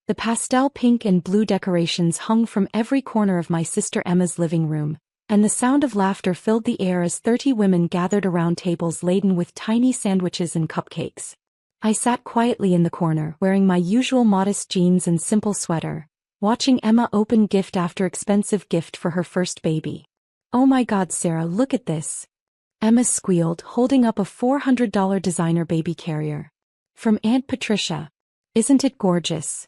The pastel pink and blue decorations hung from every corner of my sister Emma's living room, and the sound of laughter filled the air as 30 women gathered around tables laden with tiny sandwiches and cupcakes. I sat quietly in the corner, wearing my usual modest jeans and simple sweater, watching Emma open gift after expensive gift for her first baby. "Oh my God, Sarah, look at this!" Emma squealed, holding up a $400 designer baby carrier. "From Aunt Patricia. Isn't it gorgeous?"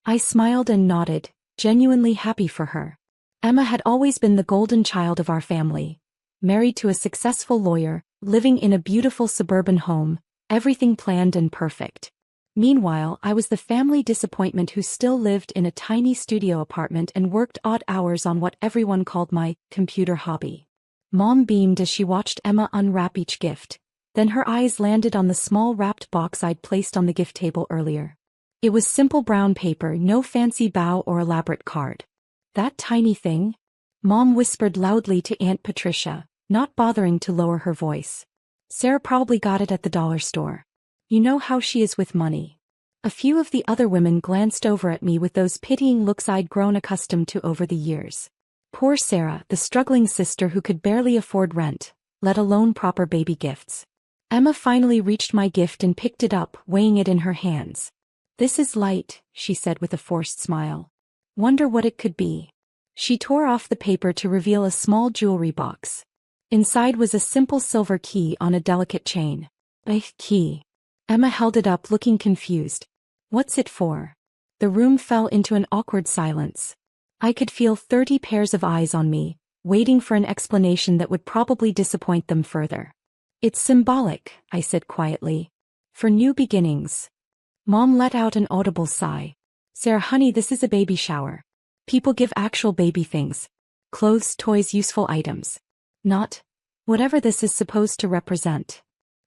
I smiled and nodded, genuinely happy for her. Emma had always been the golden child of our family. Married to a successful lawyer, living in a beautiful suburban home, everything planned and perfect. Meanwhile, I was the family disappointment who still lived in a tiny studio apartment and worked odd hours on what everyone called my computer hobby. Mom beamed as she watched Emma unwrap each gift, then her eyes landed on the small wrapped box I'd placed on the gift table earlier. It was simple brown paper, no fancy bow or elaborate card. "That tiny thing?" Mom whispered loudly to Aunt Patricia, not bothering to lower her voice. "Sarah probably got it at the dollar store. You know how she is with money." A few of the other women glanced over at me with those pitying looks I'd grown accustomed to over the years. Poor Sarah, the struggling sister who could barely afford rent, let alone proper baby gifts. Emma finally reached my gift and picked it up, weighing it in her hands. "This is light," she said with a forced smile. "Wonder what it could be." She tore off the paper to reveal a small jewelry box. Inside was a simple silver key on a delicate chain. "A key." Emma held it up, looking confused. "What's it for?" The room fell into an awkward silence. I could feel 30 pairs of eyes on me, waiting for an explanation that would probably disappoint them further. "It's symbolic," I said quietly. "For new beginnings." Mom let out an audible sigh. "Sarah, honey, this is a baby shower. People give actual baby things. Clothes, toys, useful items. Not whatever this is supposed to represent."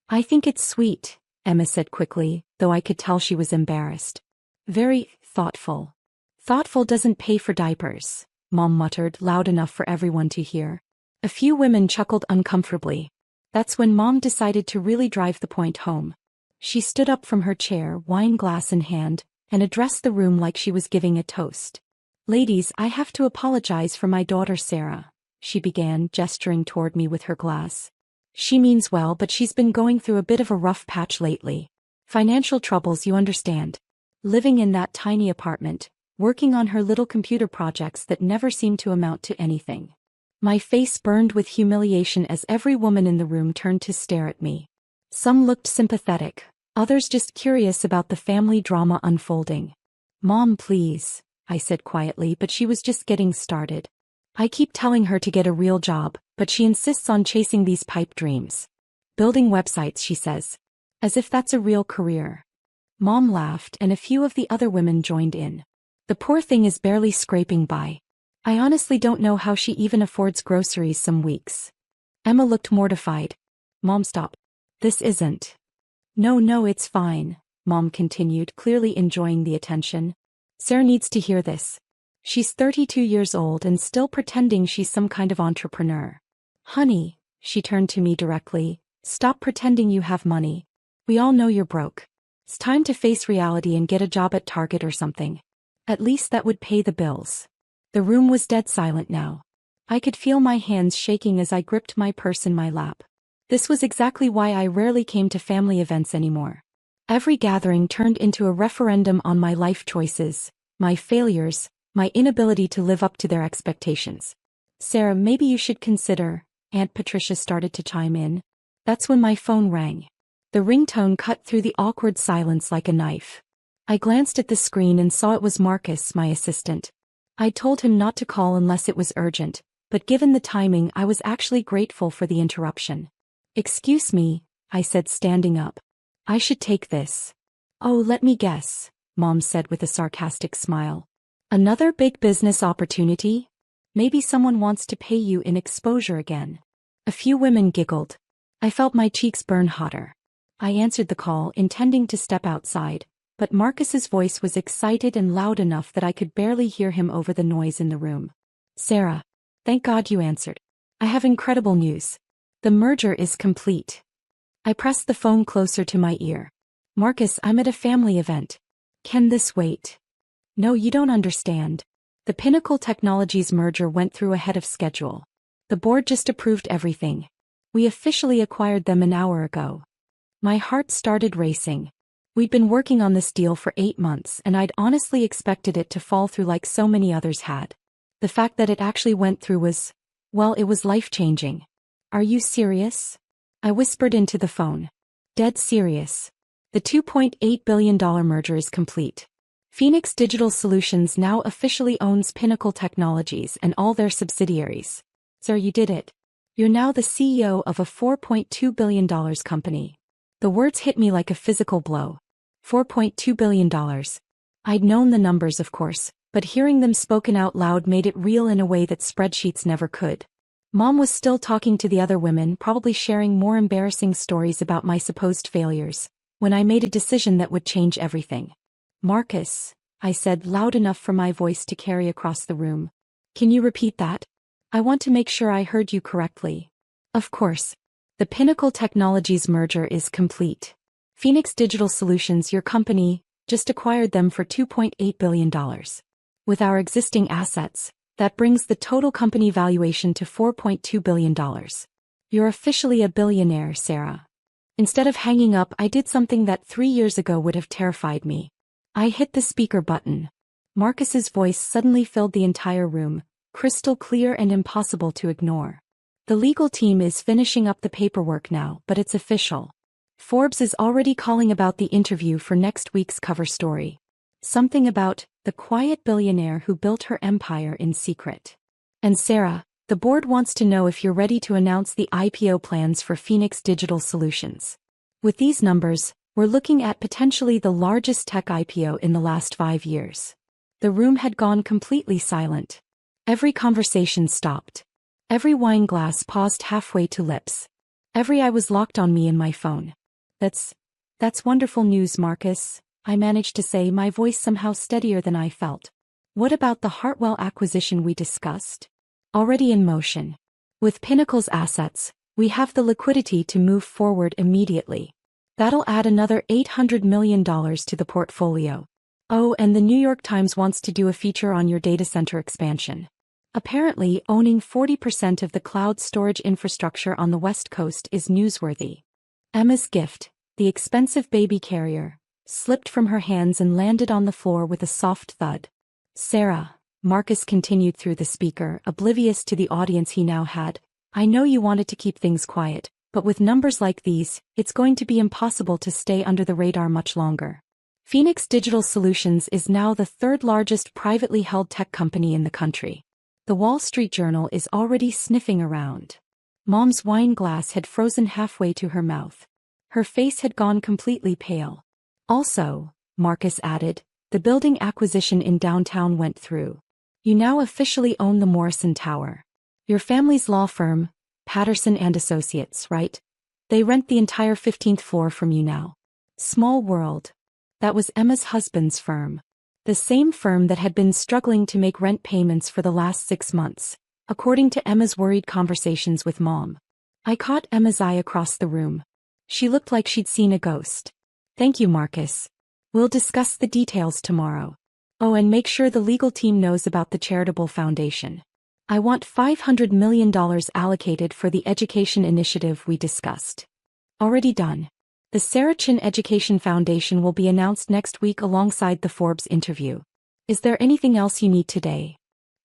"I think it's sweet," Emma said quickly, though I could tell she was embarrassed. "Very thoughtful." "Thoughtful doesn't pay for diapers," Mom muttered, loud enough for everyone to hear. A few women chuckled uncomfortably. That's when Mom decided to really drive the point home. She stood up from her chair, wine glass in hand, and addressed the room like she was giving a toast. "Ladies, I have to apologize for my daughter Sarah," she began, gesturing toward me with her glass. "She means well, but she's been going through a bit of a rough patch lately. Financial troubles, you understand. Living in that tiny apartment, working on her little computer projects that never seemed to amount to anything." My face burned with humiliation as every woman in the room turned to stare at me. Some looked sympathetic, others just curious about the family drama unfolding. "Mom, please," I said quietly, but she was just getting started. "I keep telling her to get a real job, but she insists on chasing these pipe dreams. Building websites, she says. As if that's a real career." Mom laughed, and a few of the other women joined in. "The poor thing is barely scraping by. I honestly don't know how she even affords groceries some weeks." Emma looked mortified. "Mom, stop. This isn't." No, it's fine," Mom continued, clearly enjoying the attention. "Sarah needs to hear this. She's 32 years old and still pretending she's some kind of entrepreneur. Honey," she turned to me directly, "stop pretending you have money. We all know you're broke. It's time to face reality and get a job at Target or something. At least that would pay the bills." The room was dead silent now. I could feel my hands shaking as I gripped my purse in my lap. This was exactly why I rarely came to family events anymore. Every gathering turned into a referendum on my life choices, my failures, my inability to live up to their expectations. "Sarah, maybe you should consider," Aunt Patricia started to chime in. That's when my phone rang. The ringtone cut through the awkward silence like a knife. I glanced at the screen and saw it was Marcus, my assistant. I'd told him not to call unless it was urgent, but given the timing, I was actually grateful for the interruption. "Excuse me," I said, standing up. "I should take this." "Oh, let me guess," Mom said with a sarcastic smile. "Another big business opportunity? Maybe someone wants to pay you in exposure again." A few women giggled. I felt my cheeks burn hotter. I answered the call, intending to step outside, but Marcus's voice was excited and loud enough that I could barely hear him over the noise in the room. "Sarah, thank God you answered. I have incredible news. The merger is complete." I pressed the phone closer to my ear. "Marcus, I'm at a family event. Can this wait?" No, you don't understand. The Pinnacle Technologies merger went through ahead of schedule. The board just approved everything. We officially acquired them an hour ago. My heart started racing. We'd been working on this deal for 8 months and I'd honestly expected it to fall through like so many others had. The fact that it actually went through was, well, it was life-changing. Are you serious? I whispered into the phone. Dead serious. The $2.8 billion merger is complete. Phoenix Digital Solutions now officially owns Pinnacle Technologies and all their subsidiaries. Sir, you did it. You're now the CEO of a $4.2 billion company. The words hit me like a physical blow. $4.2 billion. I'd known the numbers, of course, but hearing them spoken out loud made it real in a way that spreadsheets never could. Mom was still talking to the other women, probably sharing more embarrassing stories about my supposed failures, when I made a decision that would change everything. Marcus, I said loud enough for my voice to carry across the room. Can you repeat that? I want to make sure I heard you correctly. Of course. The Pinnacle Technologies merger is complete. Phoenix Digital Solutions, your company, just acquired them for $2.8 billion. With our existing assets, that brings the total company valuation to $4.2 billion. You're officially a billionaire, Sarah. Instead of hanging up, I did something that 3 years ago would have terrified me. I hit the speaker button. Marcus's voice suddenly filled the entire room, crystal clear and impossible to ignore. The legal team is finishing up the paperwork now, but it's official. Forbes is already calling about the interview for next week's cover story. Something about the quiet billionaire who built her empire in secret. And Sarah, the board wants to know if you're ready to announce the IPO plans for Phoenix Digital Solutions. With these numbers, we're looking at potentially the largest tech IPO in the last 5 years. The room had gone completely silent. Every conversation stopped. Every wine glass paused halfway to lips. Every eye was locked on me and my phone. That's wonderful news, Marcus, I managed to say, my voice somehow steadier than I felt. What about the Hartwell acquisition we discussed? Already in motion. With Pinnacle's assets, we have the liquidity to move forward immediately. That'll add another $800 million to the portfolio. Oh, and the New York Times wants to do a feature on your data center expansion. Apparently, owning 40% of the cloud storage infrastructure on the West Coast is newsworthy. Emma's gift, the expensive baby carrier, slipped from her hands and landed on the floor with a soft thud. Sarah, Marcus continued through the speaker, oblivious to the audience he now had, I know you wanted to keep things quiet, but with numbers like these, it's going to be impossible to stay under the radar much longer. Phoenix Digital Solutions is now the third largest privately held tech company in the country. The Wall Street Journal is already sniffing around. Mom's wine glass had frozen halfway to her mouth. Her face had gone completely pale. Also, Marcus added, the building acquisition in downtown went through. You now officially own the Morrison Tower. Your family's law firm, Patterson and Associates, right? They rent the entire 15th floor from you now. Small world. That was Emma's husband's firm. The same firm that had been struggling to make rent payments for the last 6 months, according to Emma's worried conversations with Mom. I caught Emma's eye across the room. She looked like she'd seen a ghost. Thank you, Marcus. We'll discuss the details tomorrow. Oh, and make sure the legal team knows about the charitable foundation. I want $500 million allocated for the education initiative we discussed. Already done. The Sarah Chin Education Foundation will be announced next week alongside the Forbes interview. Is there anything else you need today?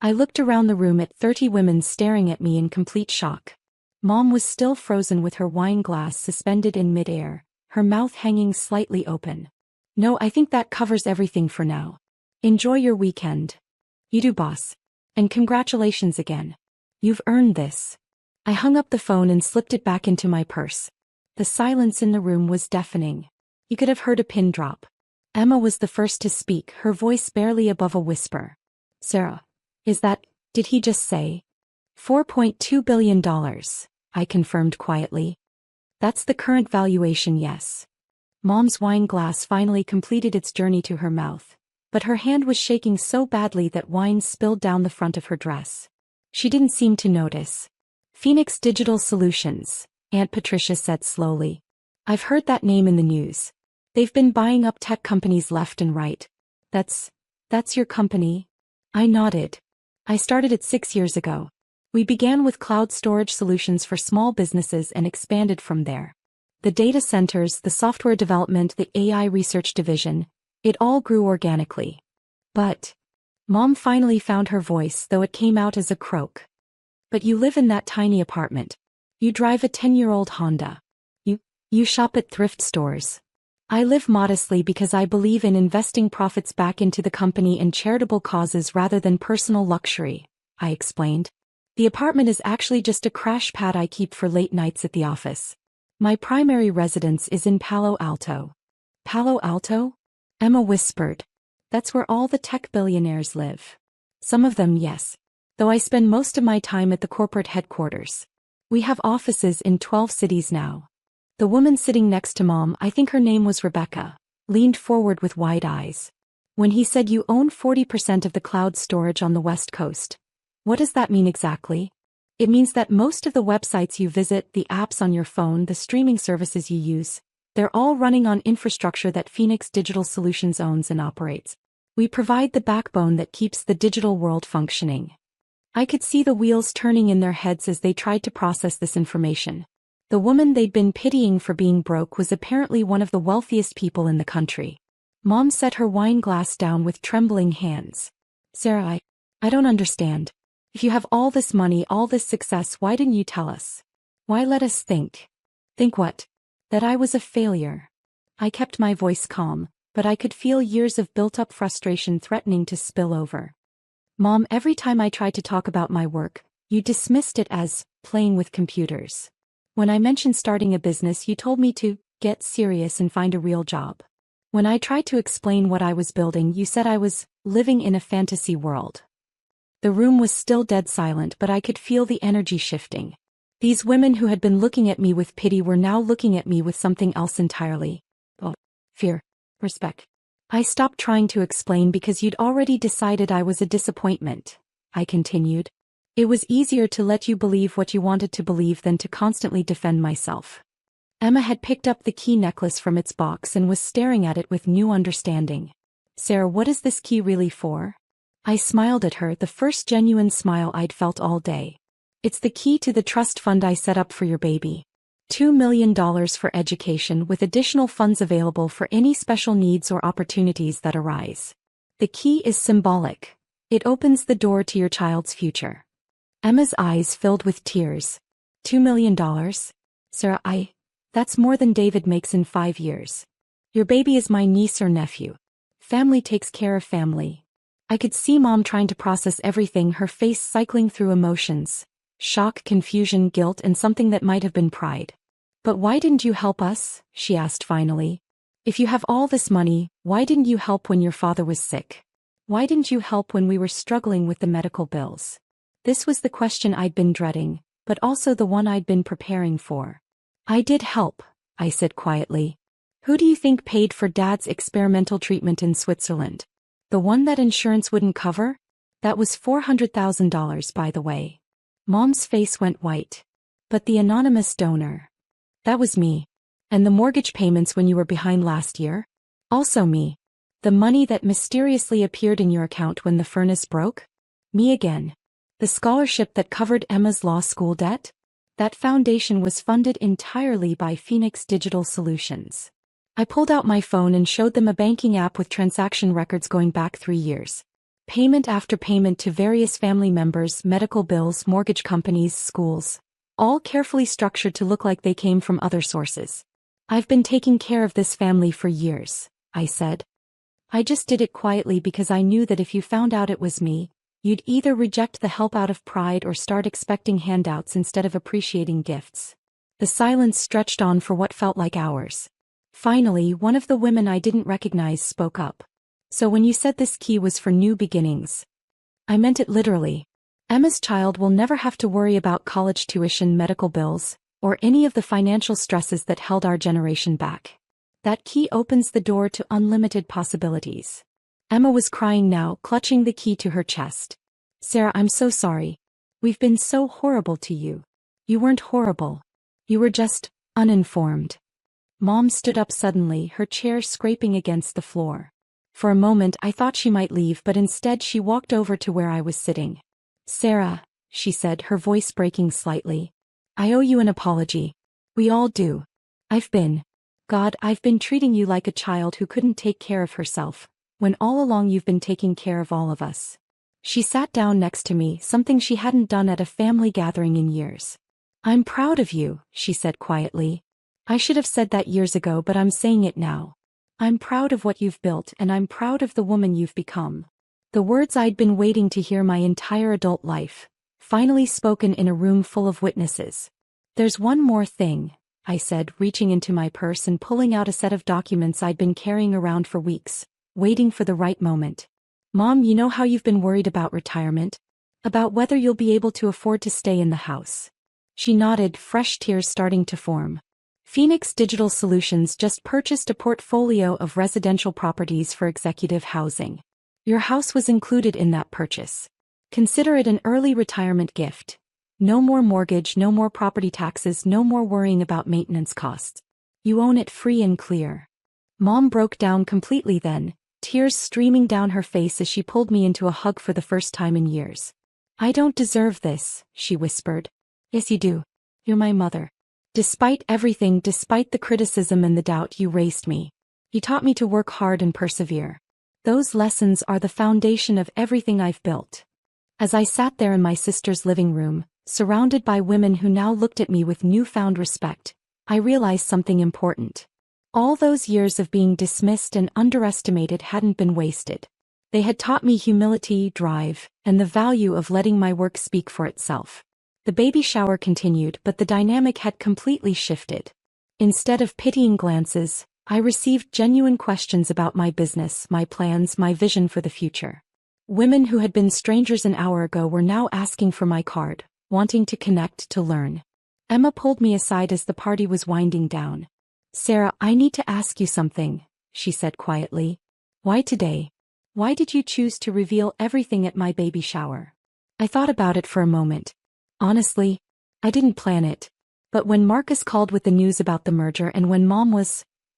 I looked around the room at 30 women staring at me in complete shock. Mom was still frozen with her wine glass suspended in midair, her mouth hanging slightly open. No, I think that covers everything for now. Enjoy your weekend. You do, boss. And congratulations again. You've earned this. I hung up the phone and slipped it back into my purse. The silence in the room was deafening. You could have heard a pin drop. Emma was the first to speak, her voice barely above a whisper. Sarah, did he just say? $4.2 billion, I confirmed quietly. That's the current valuation, yes. Mom's wine glass finally completed its journey to her mouth, but her hand was shaking so badly that wine spilled down the front of her dress. She didn't seem to notice. Phoenix Digital Solutions, Aunt Patricia said slowly. I've heard that name in the news. They've been buying up tech companies left and right. That's That's your company? I nodded. I started it 6 years ago. We began with cloud storage solutions for small businesses and expanded from there. The data centers, the software development, the AI research division, it all grew organically. But Mom finally found her voice, though it came out as a croak. But you live in that tiny apartment. You drive a 10-year-old Honda. You shop at thrift stores. I live modestly because I believe in investing profits back into the company and charitable causes rather than personal luxury, I explained. The apartment is actually just a crash pad I keep for late nights at the office. My primary residence is in Palo Alto. Palo Alto? Emma whispered. That's where all the tech billionaires live. Some of them, yes. Though I spend most of my time at the corporate headquarters. We have offices in 12 cities now. The woman sitting next to Mom, I think her name was Rebecca, leaned forward with wide eyes. When he said you own 40% of the cloud storage on the West Coast, what does that mean exactly? It means that most of the websites you visit, the apps on your phone, the streaming services you use, they're all running on infrastructure that Phoenix Digital Solutions owns and operates. We provide the backbone that keeps the digital world functioning. I could see the wheels turning in their heads as they tried to process this information. The woman they'd been pitying for being broke was apparently one of the wealthiest people in the country. Mom set her wine glass down with trembling hands. Sarah, I don't understand. If you have all this money, all this success, why didn't you tell us? Why let us think? Think what? That I was a failure. I kept my voice calm, but I could feel years of built-up frustration threatening to spill over. Mom, every time I tried to talk about my work, you dismissed it as playing with computers. When I mentioned starting a business, you told me to get serious and find a real job. When I tried to explain what I was building, you said I was living in a fantasy world. The room was still dead silent, but I could feel the energy shifting. These women who had been looking at me with pity were now looking at me with something else entirely. Oh, fear, respect. I stopped trying to explain because you'd already decided I was a disappointment, I continued. It was easier to let you believe what you wanted to believe than to constantly defend myself. Emma had picked up the key necklace from its box and was staring at it with new understanding. Sarah, what is this key really for? I smiled at her, the first genuine smile I'd felt all day. It's the key to the trust fund I set up for your baby. $2 million for education with additional funds available for any special needs or opportunities that arise. The key is symbolic. It opens the door to your child's future. Emma's eyes filled with tears. $2 million? Sarah, that's more than David makes in 5 years. Your baby is my niece or nephew. Family takes care of family. I could see Mom trying to process everything, her face cycling through emotions. Shock, confusion, guilt, and something that might have been pride. But why didn't you help us? She asked finally. If you have all this money, why didn't you help when your father was sick? Why didn't you help when we were struggling with the medical bills? This was the question I'd been dreading, but also the one I'd been preparing for. I did help, I said quietly. Who do you think paid for Dad's experimental treatment in Switzerland? The one that insurance wouldn't cover? That was $400,000, by the way. Mom's face went white. But the anonymous donor. That was me. And the mortgage payments when you were behind last year? Also me. The money that mysteriously appeared in your account when the furnace broke? Me again. The scholarship that covered Emma's law school debt? That foundation was funded entirely by Phoenix Digital Solutions. I pulled out my phone and showed them a banking app with transaction records going back 3 years. Payment after payment to various family members, medical bills, mortgage companies, schools. All carefully structured to look like they came from other sources. I've been taking care of this family for years, I said. I just did it quietly because I knew that if you found out it was me, you'd either reject the help out of pride or start expecting handouts instead of appreciating gifts. The silence stretched on for what felt like hours. Finally, one of the women I didn't recognize spoke up. So when you said this key was for new beginnings, I meant it literally. Emma's child will never have to worry about college tuition, medical bills, or any of the financial stresses that held our generation back. That key opens the door to unlimited possibilities. Emma was crying now, clutching the key to her chest. Sarah, I'm so sorry. We've been so horrible to you. You weren't horrible. You were just uninformed. Mom stood up suddenly, her chair scraping against the floor. For a moment I thought she might leave, but instead she walked over to where I was sitting. "Sarah," she said, her voice breaking slightly. "I owe you an apology. We all do. I've been treating you like a child who couldn't take care of herself, when all along you've been taking care of all of us." She sat down next to me, something she hadn't done at a family gathering in years. "I'm proud of you," she said quietly. "I should have said that years ago, but I'm saying it now. I'm proud of what you've built, and I'm proud of the woman you've become." The words I'd been waiting to hear my entire adult life, finally spoken in a room full of witnesses. "There's one more thing," I said, reaching into my purse and pulling out a set of documents I'd been carrying around for weeks, waiting for the right moment. "Mom, you know how you've been worried about retirement? About whether you'll be able to afford to stay in the house?" She nodded, fresh tears starting to form. "Phoenix Digital Solutions just purchased a portfolio of residential properties for executive housing. Your house was included in that purchase. Consider it an early retirement gift. No more mortgage, no more property taxes, no more worrying about maintenance costs. You own it free and clear." Mom broke down completely then, tears streaming down her face as she pulled me into a hug for the first time in years. "I don't deserve this," she whispered. "Yes, you do. You're my mother. Despite everything, despite the criticism and the doubt, you raised me. You taught me to work hard and persevere. Those lessons are the foundation of everything I've built." As I sat there in my sister's living room, surrounded by women who now looked at me with newfound respect, I realized something important. All those years of being dismissed and underestimated hadn't been wasted. They had taught me humility, drive, and the value of letting my work speak for itself. The baby shower continued, but the dynamic had completely shifted. Instead of pitying glances, I received genuine questions about my business, my plans, my vision for the future. Women who had been strangers an hour ago were now asking for my card, wanting to connect, to learn. Emma pulled me aside as the party was winding down. "Sarah, I need to ask you something," she said quietly. "Why today? Why did you choose to reveal everything at my baby shower?" I thought about it for a moment. Honestly, I didn't plan it. But when Marcus called with the news about the merger, and when Mom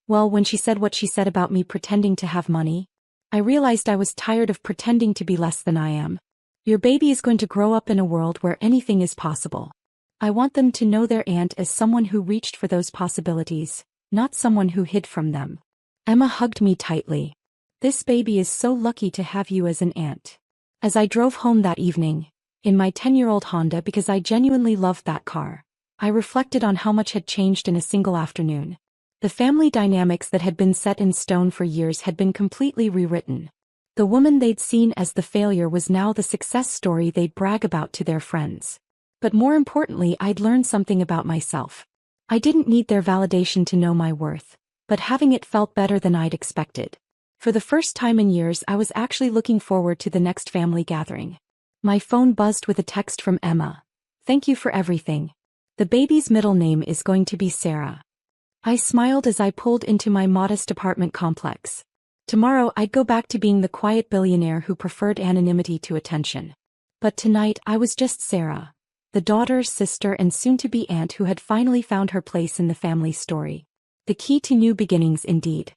when she said what she said about me pretending to have money, I realized I was tired of pretending to be less than I am. Your baby is going to grow up in a world where anything is possible. I want them to know their aunt as someone who reached for those possibilities, not someone who hid from them. Emma hugged me tightly. "This baby is so lucky to have you as an aunt." As I drove home that evening, in my 10-year-old Honda, because I genuinely loved that car, I reflected on how much had changed in a single afternoon. The family dynamics that had been set in stone for years had been completely rewritten. The woman they'd seen as the failure was now the success story they'd brag about to their friends. But more importantly, I'd learned something about myself. I didn't need their validation to know my worth, but having it felt better than I'd expected. For the first time in years, I was actually looking forward to the next family gathering. My phone buzzed with a text from Emma. "Thank you for everything. The baby's middle name is going to be Sarah." I smiled as I pulled into my modest apartment complex. Tomorrow I'd go back to being the quiet billionaire who preferred anonymity to attention. But tonight I was just Sarah, the daughter, sister, and soon-to-be aunt who had finally found her place in the family story. The key to new beginnings indeed.